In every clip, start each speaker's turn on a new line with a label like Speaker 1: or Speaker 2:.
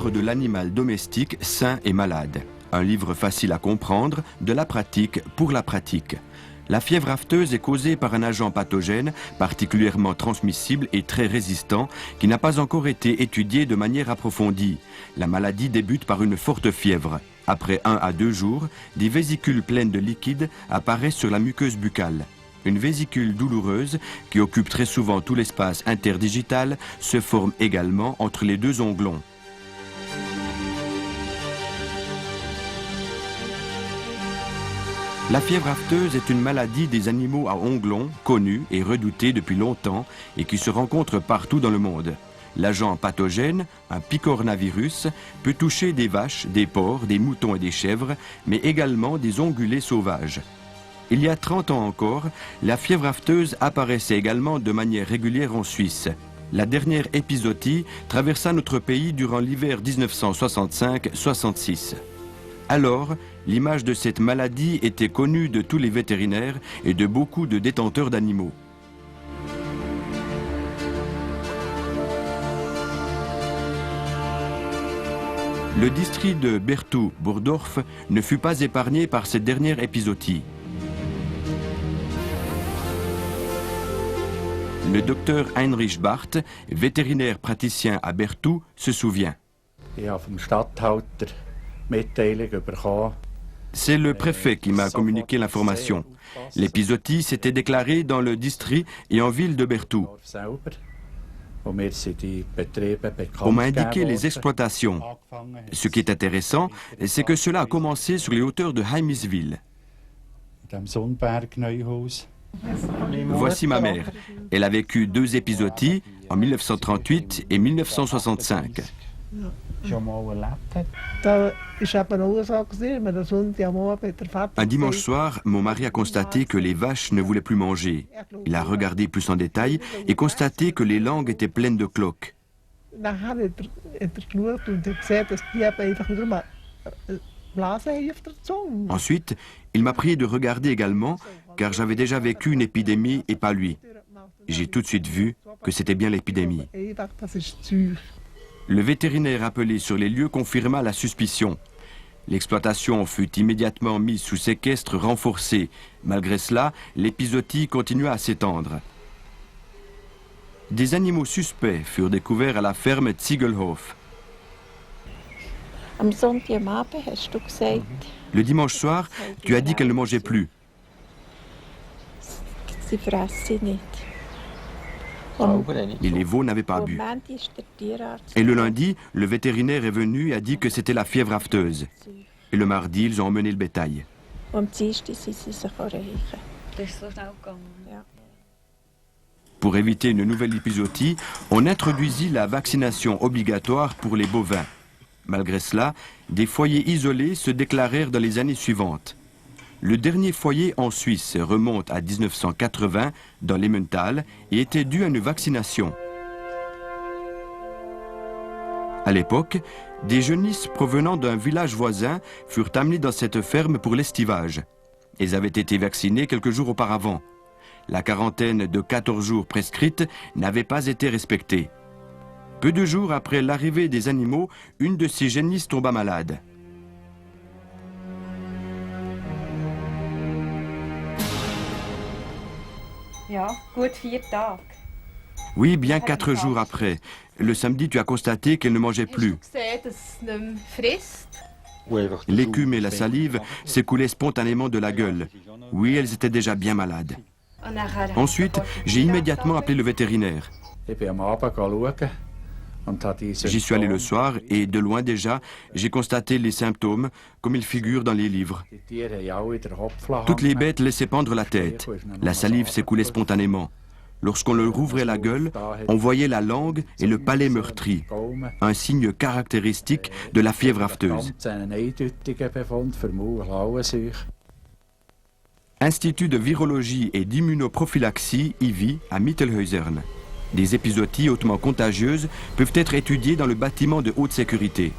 Speaker 1: livre de l'animal domestique sain et malade. Un livre facile à comprendre, de la pratique pour la pratique. La fièvre afteuse est causée par un agent pathogène particulièrement transmissible et très résistant qui n'a pas encore été étudié de manière approfondie. La maladie débute par une forte fièvre. Après 1 à 2 jours, des vésicules pleines de liquide apparaissent sur la muqueuse buccale. Une vésicule douloureuse, qui occupe très souvent tout l'espace interdigital, se forme également entre les deux onglons. La fièvre afteuse est une maladie des animaux à onglons, connue et redoutée depuis longtemps et qui se rencontre partout dans le monde. L'agent pathogène, un picornavirus, peut toucher des vaches, des porcs, des moutons et des chèvres, mais également des ongulés sauvages. Il y a 30 ans encore, la fièvre afteuse apparaissait également de manière régulière en Suisse. La dernière épizootie traversa notre pays durant l'hiver 1965-66. Alors, l'image de cette maladie était connue de tous les vétérinaires et de beaucoup de détenteurs d'animaux. Le district de Berthoud-Burdorf ne fut pas épargné par cette dernière épizootie. Le docteur Heinrich Barth, vétérinaire praticien à Berthoud, se souvient. C'est le préfet qui m'a communiqué l'information. L'épizootie s'était déclarée dans le district et en ville de Berthoud. On m'a indiqué les exploitations. Ce qui est intéressant, c'est que cela a commencé sur les hauteurs de Heimiswil. Voici ma mère. Elle a vécu 2 épizooties en 1938 et 1965. Un dimanche soir, mon mari a constaté que les vaches ne voulaient plus manger. Il a regardé plus en détail et constaté que les langues étaient pleines de cloques. Ensuite, il m'a prié de regarder également, car j'avais déjà vécu une épidémie et pas lui. J'ai tout de suite vu que c'était bien l'épidémie. Le vétérinaire appelé sur les lieux confirma la suspicion. L'exploitation fut immédiatement mise sous séquestre renforcé. Malgré cela, l'épizootie continua à s'étendre. Des animaux suspects furent découverts à la ferme Ziegelhof. Le dimanche soir, tu as dit qu'elle ne mangeait plus. Et les veaux n'avaient pas bu. Et le lundi, le vétérinaire est venu et a dit que c'était la fièvre afteuse. Et le mardi, ils ont emmené le bétail. Pour éviter une nouvelle épizootie, on introduisit la vaccination obligatoire pour les bovins. Malgré cela, des foyers isolés se déclarèrent dans les années suivantes. Le dernier foyer en Suisse remonte à 1980 dans l'Emmental et était dû à une vaccination. À l'époque, des jeunisses provenant d'un village voisin furent amenés dans cette ferme pour l'estivage. Ils avaient été vaccinés quelques jours auparavant. La quarantaine de 14 jours prescrite n'avait pas été respectée. Peu de jours après l'arrivée des animaux, une de ces génisses tomba malade. Oui, bien 4 jours après. Le samedi, tu as constaté qu'elle ne mangeait plus. L'écume et la salive s'écoulaient spontanément de la gueule. Oui, elles étaient déjà bien malades. Ensuite, j'ai immédiatement appelé le vétérinaire. J'y suis allé le soir et, de loin déjà, j'ai constaté les symptômes, comme ils figurent dans les livres. Toutes les bêtes laissaient pendre la tête. La salive s'écoulait spontanément. Lorsqu'on leur ouvrait la gueule, on voyait la langue et le palais meurtri, un signe caractéristique de la fièvre afteuse. Institut de virologie et d'immunoprophylaxie, IVI, à Mittelhäusern. Des épizooties hautement contagieuses peuvent être étudiées dans le bâtiment de haute sécurité.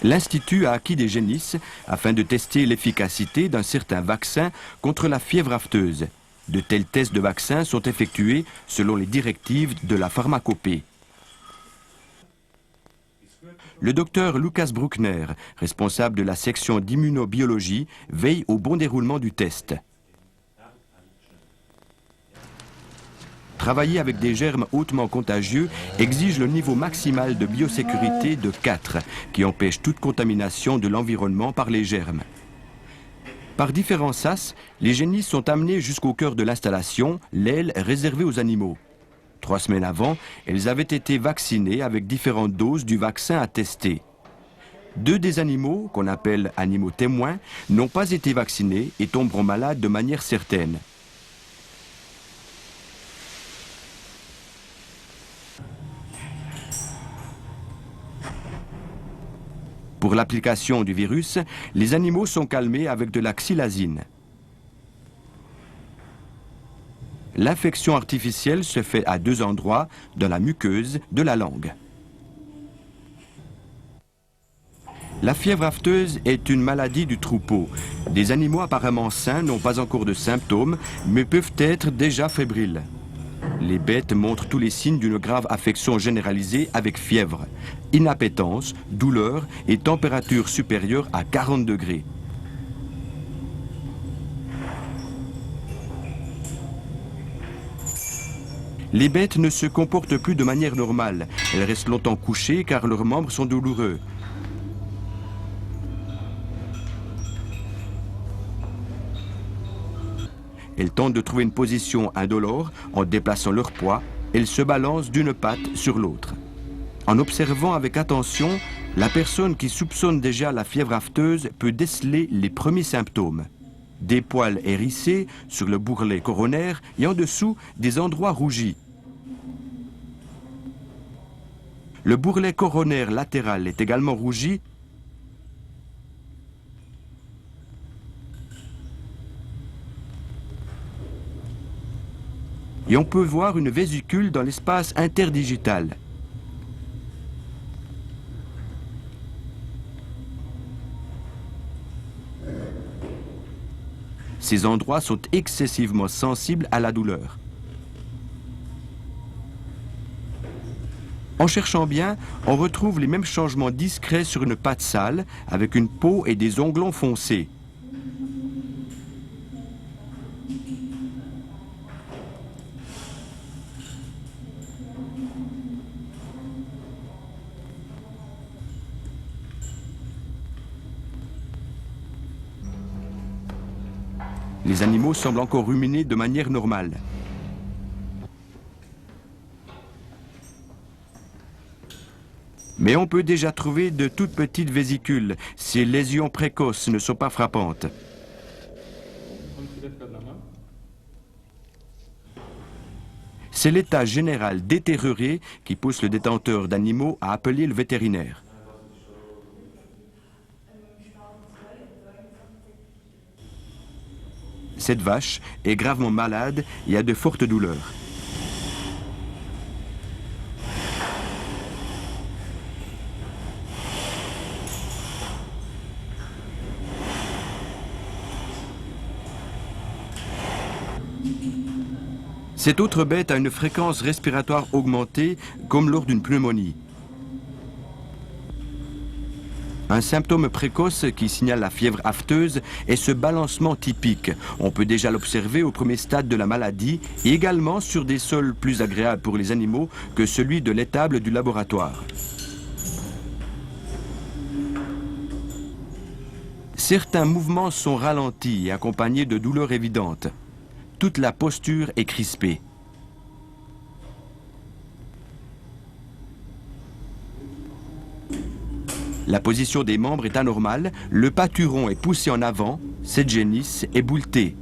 Speaker 1: L'Institut a acquis des génisses afin de tester l'efficacité d'un certain vaccin contre la fièvre afteuse. De tels tests de vaccins sont effectués selon les directives de la pharmacopée. Le docteur Lucas Bruckner, responsable de la section d'immunobiologie, veille au bon déroulement du test. Travailler avec des germes hautement contagieux exige le niveau maximal de biosécurité de 4, qui empêche toute contamination de l'environnement par les germes. Par différents sas, les génisses sont amenées jusqu'au cœur de l'installation, l'aile réservée aux animaux. 3 semaines avant, elles avaient été vaccinées avec différentes doses du vaccin à tester. 2 des animaux, qu'on appelle animaux témoins, n'ont pas été vaccinés et tomberont malades de manière certaine. Pour l'application du virus, les animaux sont calmés avec de la xylazine. L'infection artificielle se fait à 2 endroits, dans la muqueuse de la langue. La fièvre afteuse est une maladie du troupeau. Des animaux apparemment sains n'ont pas encore de symptômes, mais peuvent être déjà fébriles. Les bêtes montrent tous les signes d'une grave affection généralisée avec fièvre, inappétence, douleur et température supérieure à 40 degrés. Les bêtes ne se comportent plus de manière normale. Elles restent longtemps couchées car leurs membres sont douloureux. Elles tentent de trouver une position indolore en déplaçant leur poids. Elles se balancent d'une patte sur l'autre. En observant avec attention, la personne qui soupçonne déjà la fièvre afteuse peut déceler les premiers symptômes. Des poils hérissés sur le bourrelet coronaire et en dessous des endroits rougis. Le bourrelet coronaire latéral est également rougi. Et on peut voir une vésicule dans l'espace interdigital. Ces endroits sont excessivement sensibles à la douleur. En cherchant bien, on retrouve les mêmes changements discrets sur une patte sale, avec une peau et des onglons foncés. Les animaux semblent encore ruminer de manière normale. Mais on peut déjà trouver de toutes petites vésicules. Ces lésions précoces ne sont pas frappantes. C'est l'état général détérioré qui pousse le détenteur d'animaux à appeler le vétérinaire. Cette vache est gravement malade et a de fortes douleurs. Cette autre bête a une fréquence respiratoire augmentée, comme lors d'une pneumonie. Un symptôme précoce qui signale la fièvre afteuse est ce balancement typique. On peut déjà l'observer au premier stade de la maladie et également sur des sols plus agréables pour les animaux que celui de l'étable du laboratoire. Certains mouvements sont ralentis et accompagnés de douleurs évidentes. Toute la posture est crispée. La position des membres est anormale, le pâturon est poussé en avant, cette génisse est bouletée.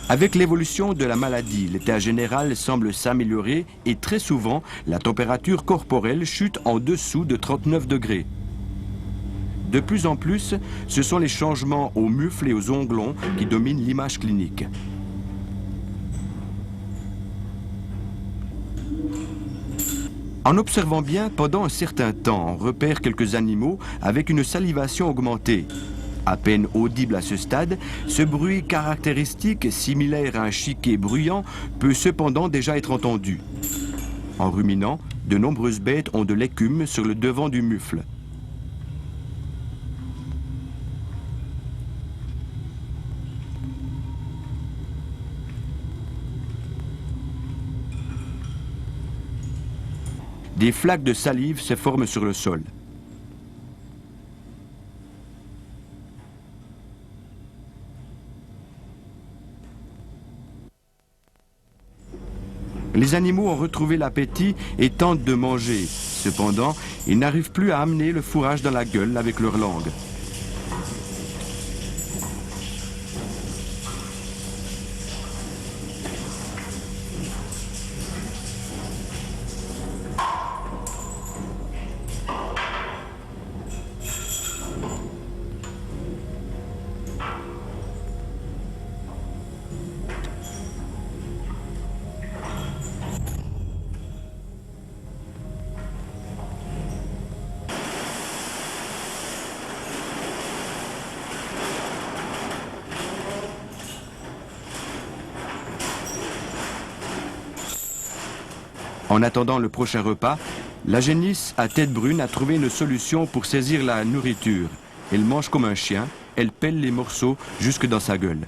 Speaker 1: Avec l'évolution de la maladie, l'état général semble s'améliorer et très souvent, la température corporelle chute en dessous de 39 degrés. De plus en plus, ce sont les changements aux mufles et aux onglons qui dominent l'image clinique. En observant bien, pendant un certain temps, on repère quelques animaux avec une salivation augmentée. À peine audible à ce stade, ce bruit caractéristique, similaire à un chiquet bruyant, peut cependant déjà être entendu. En ruminant, de nombreuses bêtes ont de l'écume sur le devant du mufle. Des flaques de salive se forment sur le sol. Les animaux ont retrouvé l'appétit et tentent de manger. Cependant, ils n'arrivent plus à amener le fourrage dans la gueule avec leur langue. En attendant le prochain repas, la génisse à tête brune a trouvé une solution pour saisir la nourriture. Elle mange comme un chien, elle pèle les morceaux jusque dans sa gueule.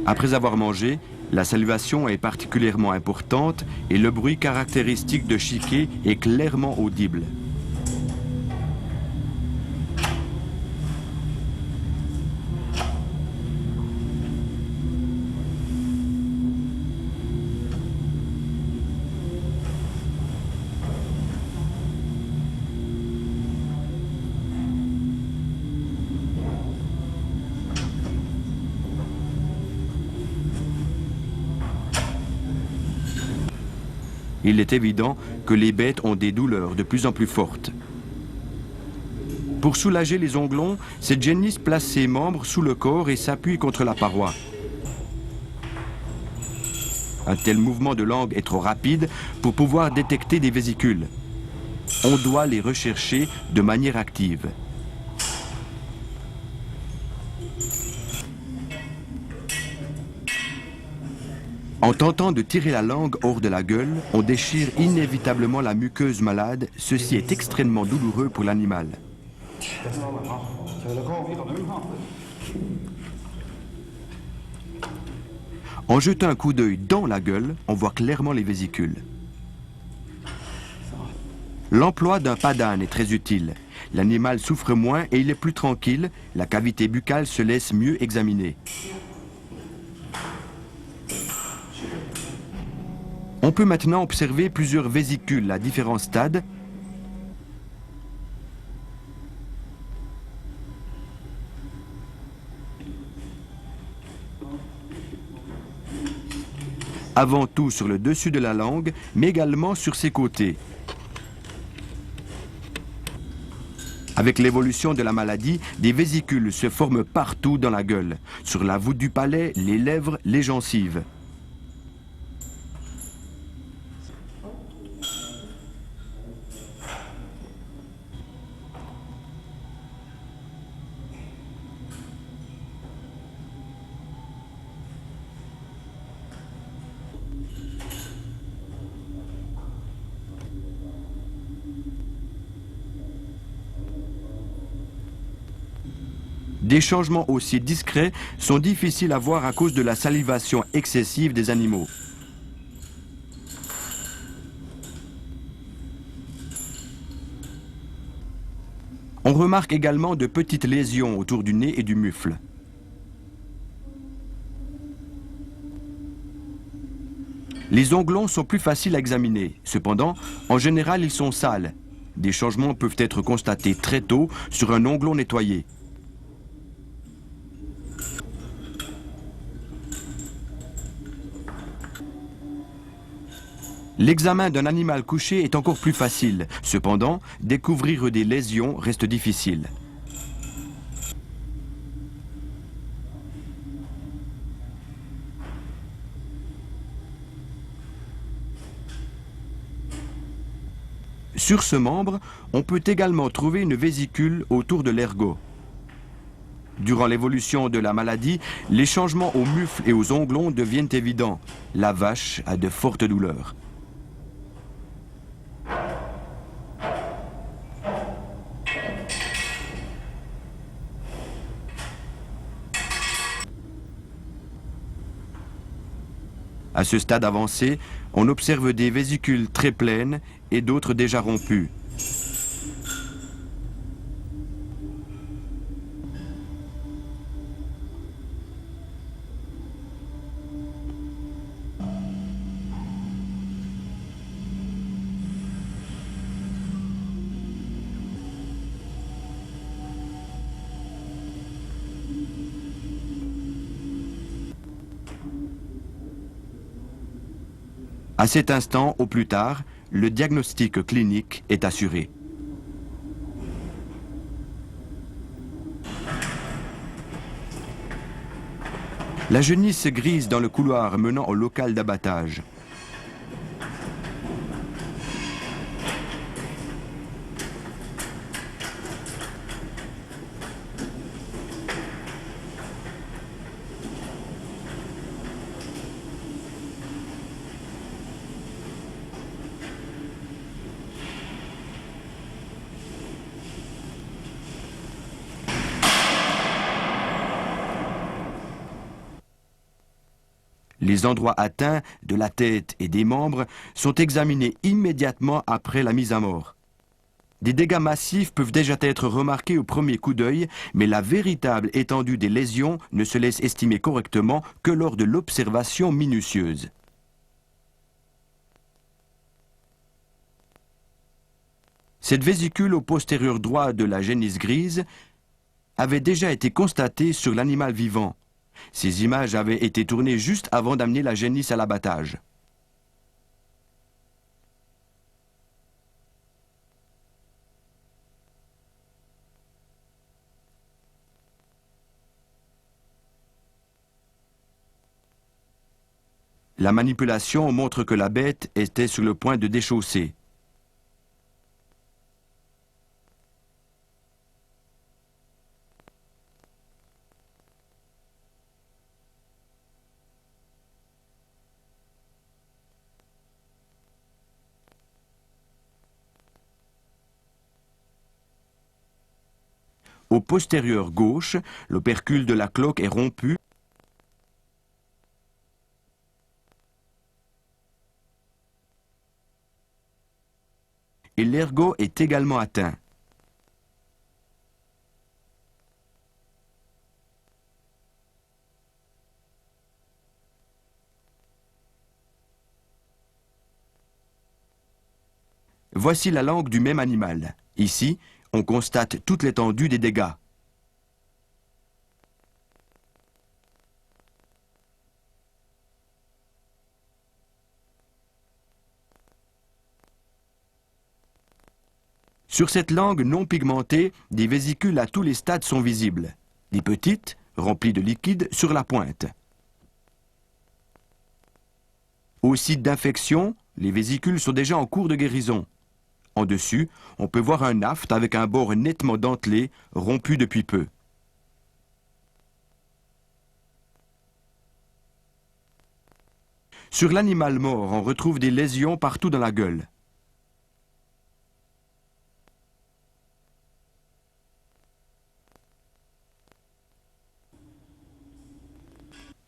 Speaker 1: Après avoir mangé, la salivation est particulièrement importante et le bruit caractéristique de chiquet est clairement audible. Il est évident que les bêtes ont des douleurs de plus en plus fortes. Pour soulager les onglons, cette génisse place ses membres sous le corps et s'appuie contre la paroi. Un tel mouvement de langue est trop rapide pour pouvoir détecter des vésicules. On doit les rechercher de manière active. En tentant de tirer la langue hors de la gueule, on déchire inévitablement la muqueuse malade. Ceci est extrêmement douloureux pour l'animal. En jetant un coup d'œil dans la gueule, on voit clairement les vésicules. L'emploi d'un pas d'âne est très utile. L'animal souffre moins et il est plus tranquille. La cavité buccale se laisse mieux examiner. On peut maintenant observer plusieurs vésicules à différents stades. Avant tout sur le dessus de la langue, mais également sur ses côtés. Avec l'évolution de la maladie, des vésicules se forment partout dans la gueule, sur la voûte du palais, les lèvres, les gencives. Des changements aussi discrets sont difficiles à voir à cause de la salivation excessive des animaux. On remarque également de petites lésions autour du nez et du mufle. Les onglons sont plus faciles à examiner. Cependant, en général, ils sont sales. Des changements peuvent être constatés très tôt sur un onglon nettoyé. L'examen d'un animal couché est encore plus facile. Cependant, découvrir des lésions reste difficile. Sur ce membre, on peut également trouver une vésicule autour de l'ergot. Durant l'évolution de la maladie, les changements aux mufles et aux onglons deviennent évidents. La vache a de fortes douleurs. À ce stade avancé, on observe des vésicules très pleines et d'autres déjà rompues. À cet instant, au plus tard, le diagnostic clinique est assuré. La genisse grise dans le couloir menant au local d'abattage. Les endroits atteints de la tête et des membres sont examinés immédiatement après la mise à mort. Des dégâts massifs peuvent déjà être remarqués au premier coup d'œil, mais la véritable étendue des lésions ne se laisse estimer correctement que lors de l'observation minutieuse. Cette vésicule au postérieur droit de la génisse grise avait déjà été constatée sur l'animal vivant. Ces images avaient été tournées juste avant d'amener la génisse à l'abattage. La manipulation montre que la bête était sur le point de déchausser. Au postérieur gauche, l'opercule de la cloque est rompu et l'ergot est également atteint. Voici la langue du même animal. Ici, on constate toute l'étendue des dégâts. Sur cette langue non pigmentée, des vésicules à tous les stades sont visibles. Des petites, remplies de liquide, sur la pointe. Au site d'infection, les vésicules sont déjà en cours de guérison. En dessus, on peut voir un aft avec un bord nettement dentelé, rompu depuis peu. Sur l'animal mort, on retrouve des lésions partout dans la gueule.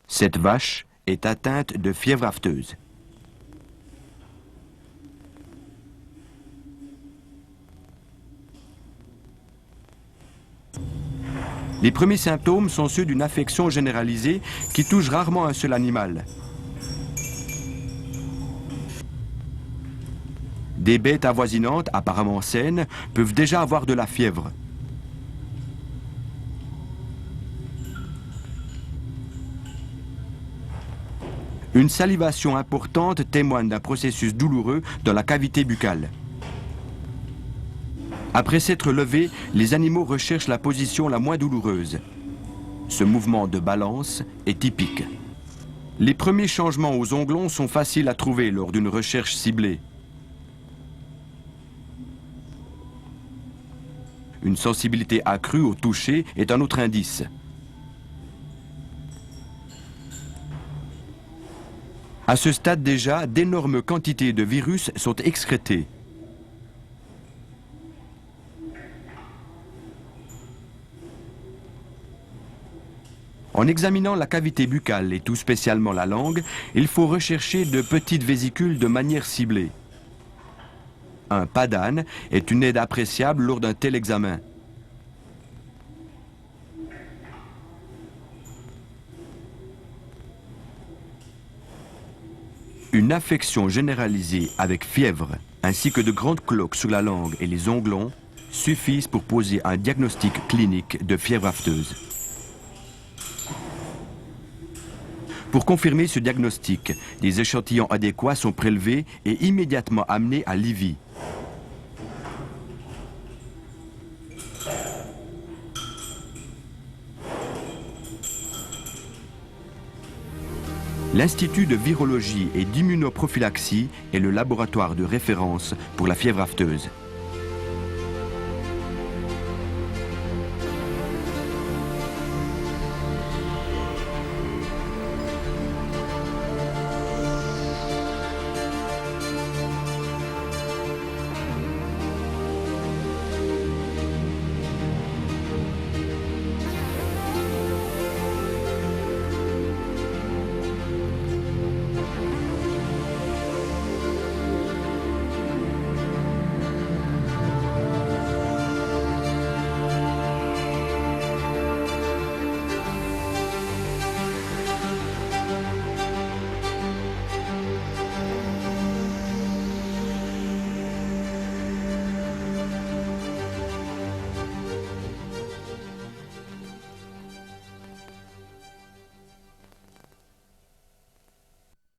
Speaker 1: Cette vache est atteinte de fièvre afteuse. Les premiers symptômes sont ceux d'une affection généralisée qui touche rarement un seul animal. Des bêtes avoisinantes, apparemment saines, peuvent déjà avoir de la fièvre. Une salivation importante témoigne d'un processus douloureux dans la cavité buccale. Après s'être levés, les animaux recherchent la position la moins douloureuse. Ce mouvement de balance est typique. Les premiers changements aux onglons sont faciles à trouver lors d'une recherche ciblée. Une sensibilité accrue au toucher est un autre indice. À ce stade déjà, d'énormes quantités de virus sont excrétées. En examinant la cavité buccale et tout spécialement la langue, il faut rechercher de petites vésicules de manière ciblée. Un pas d'âne est une aide appréciable lors d'un tel examen. Une affection généralisée avec fièvre, ainsi que de grandes cloques sur la langue et les onglons, suffisent pour poser un diagnostic clinique de fièvre afteuse. Pour confirmer ce diagnostic, des échantillons adéquats sont prélevés et immédiatement amenés à l'IVI. L'Institut de virologie et d'immunoprophylaxie est le laboratoire de référence pour la fièvre afteuse.